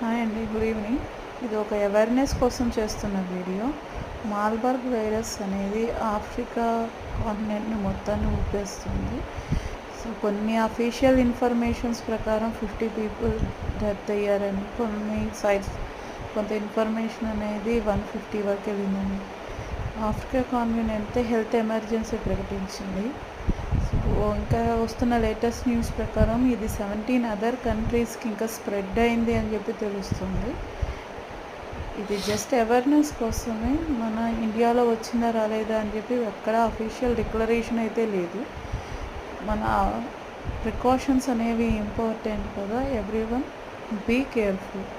Hi అండి, good evening. ఇది ఒక అవేర్నెస్ కోసం చేస్తున్న వీడియో. మార్బర్గ్ వైరస్ అనేది ఆఫ్రికా కాంటినెంట్ని మొత్తాన్ని ఊపేస్తుంది. సో కొన్ని అఫీషియల్ ఇన్ఫర్మేషన్స్ ప్రకారం 50 పీపుల్ డెత్ అయ్యారని, కొన్ని సైట్స్ కొంత ఇన్ఫర్మేషన్ అనేది 150 వరకు వెళ్ళిందని ఆఫ్రికా కాంటినెంట్ హెల్త్ ఎమర్జెన్సీ ప్రకటించింది. ఇంకా వస్తున్న లేటెస్ట్ న్యూస్ ప్రకారం ఇది 17 అదర్ కంట్రీస్కి ఇంకా స్ప్రెడ్ అయింది అని చెప్పి తెలుస్తుంది. ఇది జస్ట్ అవేర్నెస్ కోసమే. మన ఇండియాలో వచ్చిందా రాలేదా అని చెప్పి ఎక్కడ అఫీషియల్ డిక్లరేషన్ అయితే లేదు. మన ప్రికాషన్స్ అనేవి ఇంపార్టెంట్ కదా. Everyone be careful.